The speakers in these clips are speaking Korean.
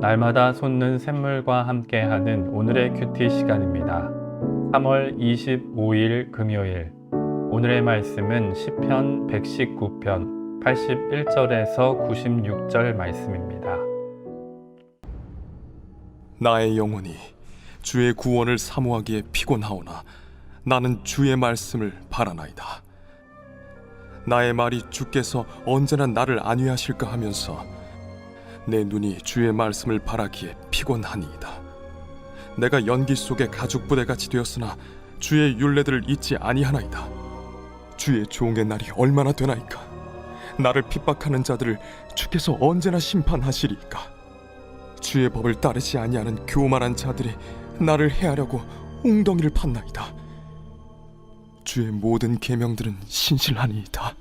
날마다 솟는 샘물과 함께하는 오늘의 큐티 시간입니다. 3월 25일 금요일, 오늘의 말씀은 시편 119편 81절에서 96절 말씀입니다. 나의 영혼이 주의 구원을 사모하기에 피곤하오나 나는 주의 말씀을 바라나이다. 나의 말이 주께서 언제나 나를 안위하실까 하면서 내 눈이 주의 말씀을 바라기에 피곤하니이다. 내가 연기 속에 가죽 부대같이 되었으나 주의 율례들을 잊지 아니하나이다. 주의 종의 날이 얼마나 되나이까. 나를 핍박하는 자들을 주께서 언제나 심판하시리이까. 주의 법을 따르지 아니하는 교만한 자들이 나를 해하려고 웅덩이를 팠나이다. 주의 모든 계명들은 신실하니이다.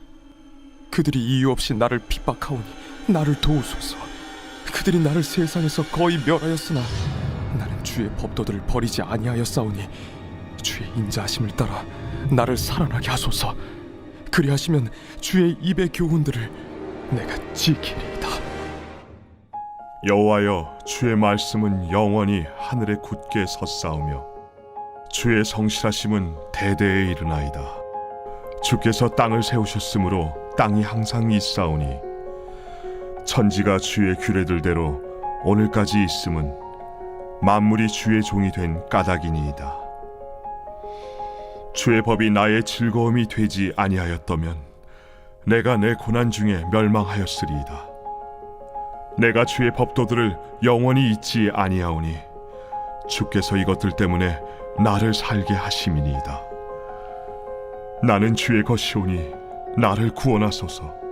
그들이 이유 없이 나를 핍박하오니 나를 도우소서. 그들이 나를 세상에서 거의 멸하였으나 나는 주의 법도들을 버리지 아니하였사오니 주의 인자하심을 따라 나를 살아나게 하소서. 그리하시면 주의 입의 교훈들을 내가 지키리이다. 여호와여, 주의 말씀은 영원히 하늘에 굳게 섰사오며 주의 성실하심은 대대에 이르나이다. 주께서 땅을 세우셨으므로 땅이 항상 있사오니 천지가 주의 규례들대로 오늘까지 있음은 만물이 주의 종이 된 까닭이니이다. 주의 법이 나의 즐거움이 되지 아니하였다면 내가 내 고난 중에 멸망하였으리이다. 내가 주의 법도들을 영원히 잊지 아니하오니 주께서 이것들 때문에 나를 살게 하심이니이다. 나는 주의 것이오니 나를 구원하소서.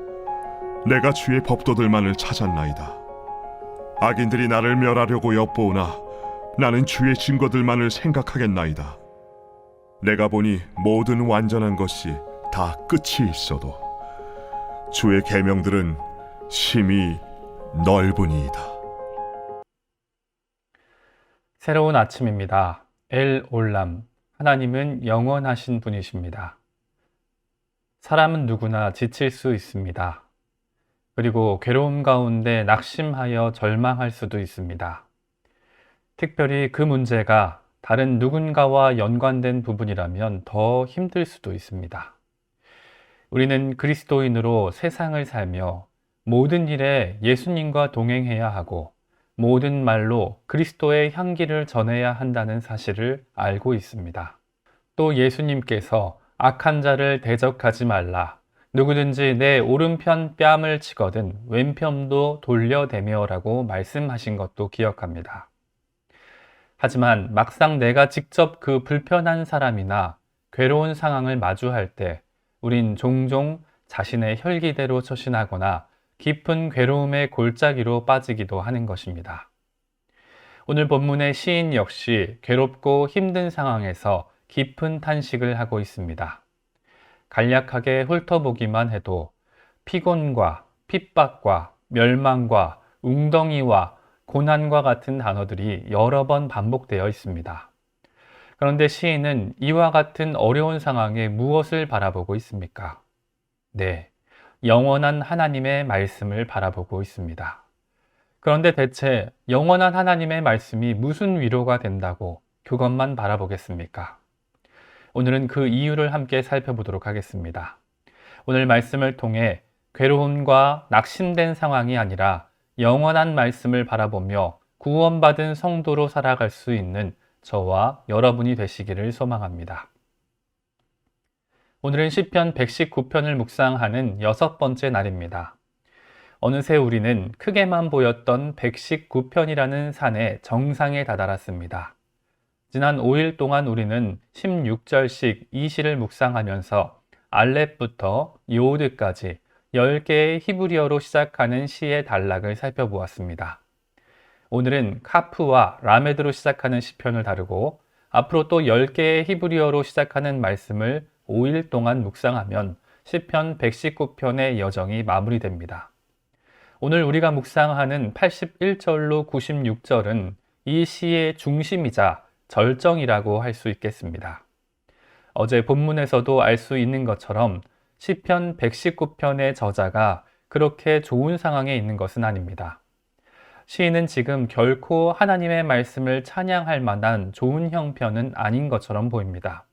내가 주의 법도들만을 찾았나이다. 악인들이 나를 멸하려고 엿보오나 나는 주의 증거들만을 생각하겠나이다. 내가 보니 모든 완전한 것이 다 끝이 있어도 주의 계명들은 심히 넓으니이다. 새로운 아침입니다. 엘 올람, 하나님은 영원하신 분이십니다. 사람은 누구나 지칠 수 있습니다. 그리고 괴로움 가운데 낙심하여 절망할 수도 있습니다. 특별히 그 문제가 다른 누군가와 연관된 부분이라면 더 힘들 수도 있습니다. 우리는 그리스도인으로 세상을 살며 모든 일에 예수님과 동행해야 하고 모든 말로 그리스도의 향기를 전해야 한다는 사실을 알고 있습니다. 또 예수님께서 악한 자를 대적하지 말라, 누구든지 내 오른편 뺨을 치거든 왼편도 돌려대며라고 말씀하신 것도 기억합니다. 하지만 막상 내가 직접 그 불편한 사람이나 괴로운 상황을 마주할 때 우린 종종 자신의 혈기대로 처신하거나 깊은 괴로움의 골짜기로 빠지기도 하는 것입니다. 오늘 본문의 시인 역시 괴롭고 힘든 상황에서 깊은 탄식을 하고 있습니다. 간략하게 훑어보기만 해도 피곤과 핍박과 멸망과 웅덩이와 고난과 같은 단어들이 여러 번 반복되어 있습니다. 그런데 시인은 이와 같은 어려운 상황에 무엇을 바라보고 있습니까? 네, 영원한 하나님의 말씀을 바라보고 있습니다. 그런데 대체 영원한 하나님의 말씀이 무슨 위로가 된다고 그것만 바라보겠습니까? 오늘은 그 이유를 함께 살펴보도록 하겠습니다. 오늘 말씀을 통해 괴로움과 낙심된 상황이 아니라 영원한 말씀을 바라보며 구원받은 성도로 살아갈 수 있는 저와 여러분이 되시기를 소망합니다. 오늘은 시편 119편을 묵상하는 6번째 날입니다. 어느새 우리는 크게만 보였던 119편이라는 산의 정상에 다다랐습니다. 지난 5일 동안 우리는 16절씩 이 시를 묵상하면서 알렙부터 요드까지 10개의 히브리어로 시작하는 시의 단락을 살펴보았습니다. 오늘은 카프와 라메드로 시작하는 시편을 다루고 앞으로 또 10개의 히브리어로 시작하는 말씀을 5일 동안 묵상하면 시편 119편의 여정이 마무리됩니다. 오늘 우리가 묵상하는 81절로 96절은 이 시의 중심이자 절정이라고 할 수 있겠습니다. 어제 본문에서도 알 수 있는 것처럼 시편 119편의 저자가 그렇게 좋은 상황에 있는 것은 아닙니다. 시인은 지금 결코 하나님의 말씀을 찬양할 만한 좋은 형편은 아닌 것처럼 보입니다.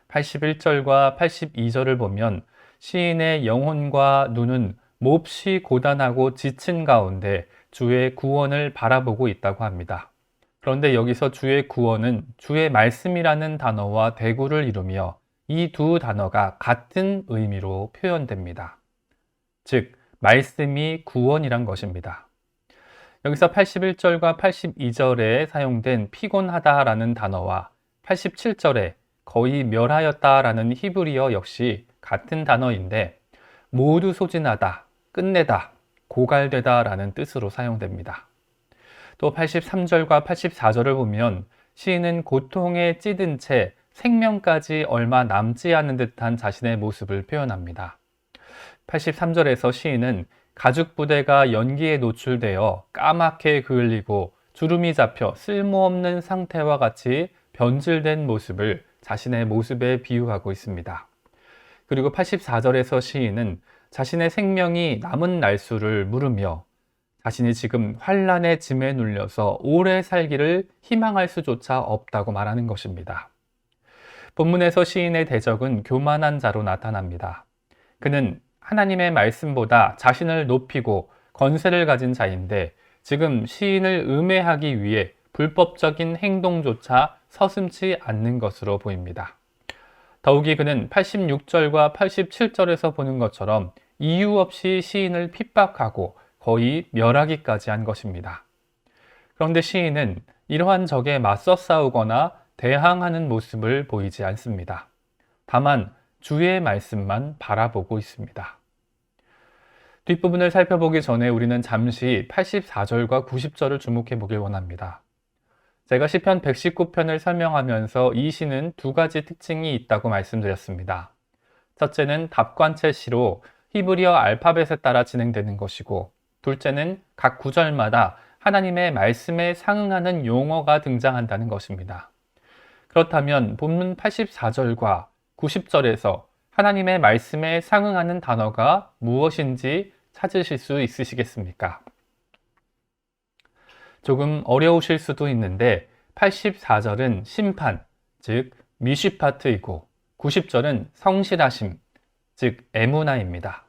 81절과 82절을 보면 시인의 영혼과 눈은 몹시 고단하고 지친 가운데 주의 구원을 바라보고 있다고 합니다. 그런데 여기서 주의 구원은 주의 말씀이라는 단어와 대구를 이루며 이 두 단어가 같은 의미로 표현됩니다. 즉, 말씀이 구원이란 것입니다. 여기서 81절과 82절에 사용된 피곤하다라는 단어와 87절에 거의 멸하였다라는 히브리어 역시 같은 단어인데 모두 소진하다, 끝내다, 고갈되다라는 뜻으로 사용됩니다. 또 83절과 84절을 보면 시인은 고통에 찌든 채 생명까지 얼마 남지 않은 듯한 자신의 모습을 표현합니다. 83절에서 시인은 가죽 부대가 연기에 노출되어 까맣게 그을리고 주름이 잡혀 쓸모없는 상태와 같이 변질된 모습을 자신의 모습에 비유하고 있습니다. 그리고 84절에서 시인은 자신의 생명이 남은 날수를 물으며 자신이 지금 환난의 짐에 눌려서 오래 살기를 희망할 수조차 없다고 말하는 것입니다. 본문에서 시인의 대적은 교만한 자로 나타납니다. 그는 하나님의 말씀보다 자신을 높이고 권세를 가진 자인데 지금 시인을 음해하기 위해 불법적인 행동조차 서슴지 않는 것으로 보입니다. 더욱이 그는 86절과 87절에서 보는 것처럼 이유 없이 시인을 핍박하고 거의 멸하기까지 한 것입니다. 그런데 시인은 이러한 적에 맞서 싸우거나 대항하는 모습을 보이지 않습니다. 다만 주의 말씀만 바라보고 있습니다. 뒷부분을 살펴보기 전에 우리는 잠시 84절과 90절을 주목해 보길 원합니다. 제가 시편 119편을 설명하면서 이 시는 두 가지 특징이 있다고 말씀드렸습니다. 첫째는 답관체 시로 히브리어 알파벳에 따라 진행되는 것이고, 둘째는 각 구절마다 하나님의 말씀에 상응하는 용어가 등장한다는 것입니다. 그렇다면 본문 84절과 90절에서 하나님의 말씀에 상응하는 단어가 무엇인지 찾으실 수 있으시겠습니까? 조금 어려우실 수도 있는데 84절은 심판, 즉 미시파트이고 90절은 성실하심, 즉 에무나입니다.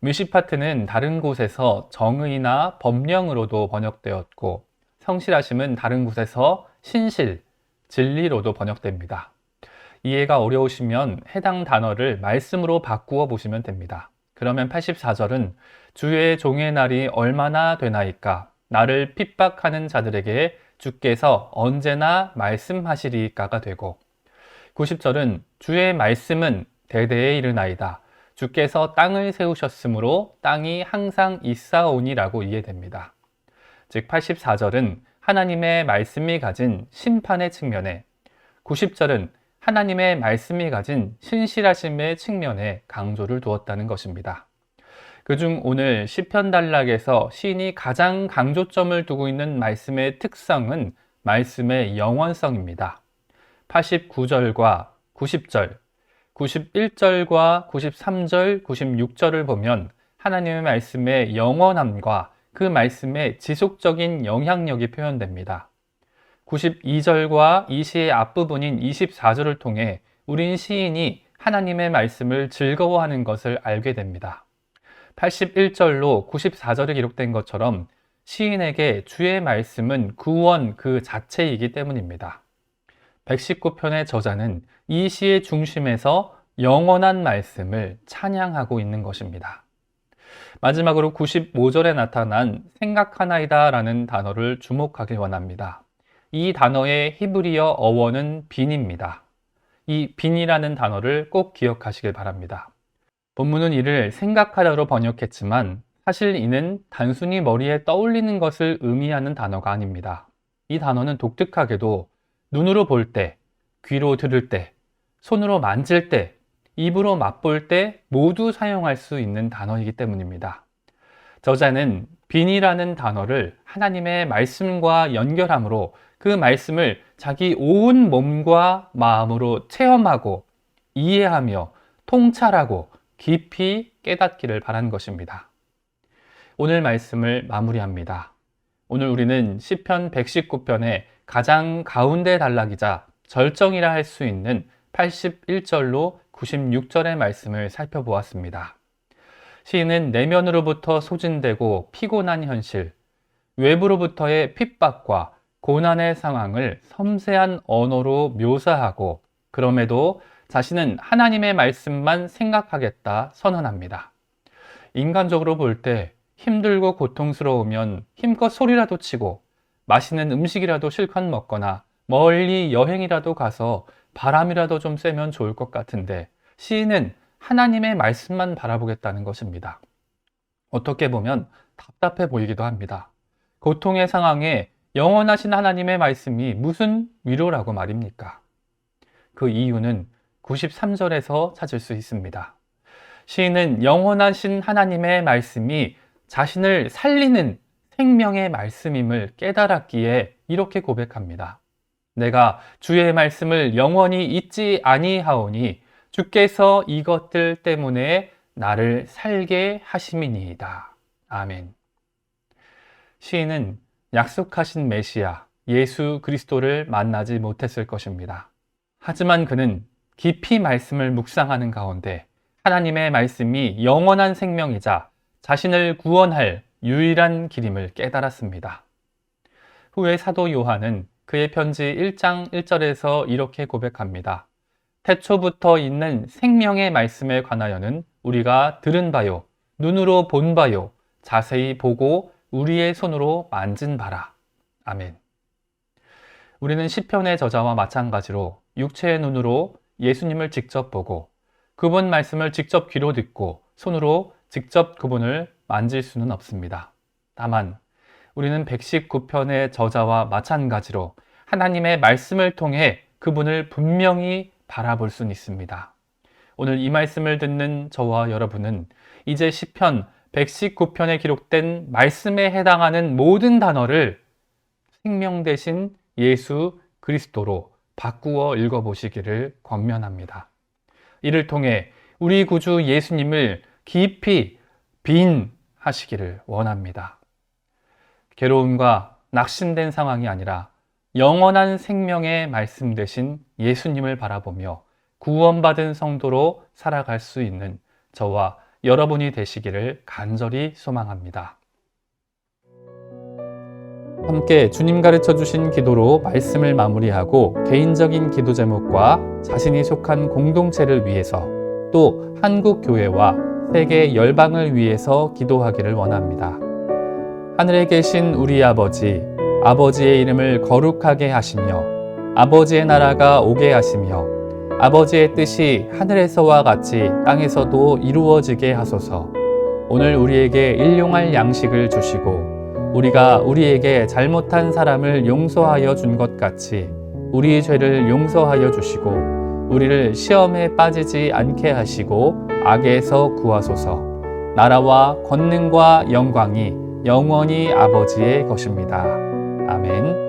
미시파트는 다른 곳에서 정의나 법령으로도 번역되었고 성실하심은 다른 곳에서 신실, 진리로도 번역됩니다. 이해가 어려우시면 해당 단어를 말씀으로 바꾸어 보시면 됩니다. 그러면 84절은 주의 종의 날이 얼마나 되나이까? 나를 핍박하는 자들에게 주께서 언제나 말씀하시리까가 되고, 90절은 주의 말씀은 대대에 이르나이다. 주께서 땅을 세우셨으므로 땅이 항상 있사오니라고 이해됩니다. 즉 84절은 하나님의 말씀이 가진 심판의 측면에, 90절은 하나님의 말씀이 가진 신실하심의 측면에 강조를 두었다는 것입니다. 그중 오늘 시편 단락에서 시인이 가장 강조점을 두고 있는 말씀의 특성은 말씀의 영원성입니다. 89절과 90절, 91절과 93절, 96절을 보면 하나님의 말씀의 영원함과 그 말씀의 지속적인 영향력이 표현됩니다. 92절과 이 시의 앞부분인 24절을 통해 우린 시인이 하나님의 말씀을 즐거워하는 것을 알게 됩니다. 81절로 94절에 기록된 것처럼 시인에게 주의 말씀은 구원 그 자체이기 때문입니다. 119편의 저자는 이 시의 중심에서 영원한 말씀을 찬양하고 있는 것입니다. 마지막으로 95절에 나타난 생각하나이다 라는 단어를 주목하길 원합니다. 이 단어의 히브리어 어원은 빈입니다. 이 빈이라는 단어를 꼭 기억하시길 바랍니다. 본문은 이를 생각하다로 번역했지만 사실 이는 단순히 머리에 떠올리는 것을 의미하는 단어가 아닙니다. 이 단어는 독특하게도 눈으로 볼 때, 귀로 들을 때, 손으로 만질 때, 입으로 맛볼 때 모두 사용할 수 있는 단어이기 때문입니다. 저자는 빈이라는 단어를 하나님의 말씀과 연결함으로 그 말씀을 자기 온 몸과 마음으로 체험하고 이해하며 통찰하고 깊이 깨닫기를 바란 것입니다. 오늘 말씀을 마무리합니다. 오늘 우리는 시편 119편의 가장 가운데 단락이자 절정이라 할 수 있는 81절로 96절의 말씀을 살펴보았습니다. 시인은 내면으로부터 소진되고 피곤한 현실, 외부로부터의 핍박과 고난의 상황을 섬세한 언어로 묘사하고 그럼에도 자신은 하나님의 말씀만 생각하겠다 선언합니다. 인간적으로 볼 때 힘들고 고통스러우면 힘껏 소리라도 치고 맛있는 음식이라도 실컷 먹거나 멀리 여행이라도 가서 바람이라도 좀 쐬면 좋을 것 같은데 시인은 하나님의 말씀만 바라보겠다는 것입니다. 어떻게 보면 답답해 보이기도 합니다. 고통의 상황에 영원하신 하나님의 말씀이 무슨 위로라고 말입니까? 그 이유는 93절에서 찾을 수 있습니다. 시인은 영원하신 하나님의 말씀이 자신을 살리는 생명의 말씀임을 깨달았기에 이렇게 고백합니다. 내가 주의 말씀을 영원히 잊지 아니하오니 주께서 이것들 때문에 나를 살게 하심이니이다. 아멘. 시인은 약속하신 메시아 예수 그리스도를 만나지 못했을 것입니다. 하지만 그는 깊이 말씀을 묵상하는 가운데 하나님의 말씀이 영원한 생명이자 자신을 구원할 유일한 길임을 깨달았습니다. 후에 사도 요한은 그의 편지 1장 1절에서 이렇게 고백합니다. 태초부터 있는 생명의 말씀에 관하여는 우리가 들은 바요, 눈으로 본 바요, 자세히 보고 우리의 손으로 만진 바라. 아멘. 우리는 시편의 저자와 마찬가지로 육체의 눈으로 예수님을 직접 보고 그분 말씀을 직접 귀로 듣고 손으로 직접 그분을 만질 수는 없습니다. 다만 우리는 119편의 저자와 마찬가지로 하나님의 말씀을 통해 그분을 분명히 바라볼 수는 있습니다. 오늘 이 말씀을 듣는 저와 여러분은 이제 시편 119편에 기록된 말씀에 해당하는 모든 단어를 생명 대신 예수 그리스도로 바꾸어 읽어보시기를 권면합니다. 이를 통해 우리 구주 예수님을 깊이 빈하시기를 원합니다. 괴로움과 낙심된 상황이 아니라 영원한 생명의 말씀 되신 예수님을 바라보며 구원받은 성도로 살아갈 수 있는 저와 여러분이 되시기를 간절히 소망합니다. 함께 주님 가르쳐 주신 기도로 말씀을 마무리하고 개인적인 기도 제목과 자신이 속한 공동체를 위해서 또 한국 교회와 세계 열방을 위해서 기도하기를 원합니다. 하늘에 계신 우리 아버지, 아버지의 이름을 거룩하게 하시며 아버지의 나라가 오게 하시며 아버지의 뜻이 하늘에서와 같이 땅에서도 이루어지게 하소서. 오늘 우리에게 일용할 양식을 주시고 우리가 우리에게 잘못한 사람을 용서하여 준 것 같이 우리 죄를 용서하여 주시고 우리를 시험에 빠지지 않게 하시고 악에서 구하소서. 나라와 권능과 영광이 영원히 아버지의 것입니다. 아멘.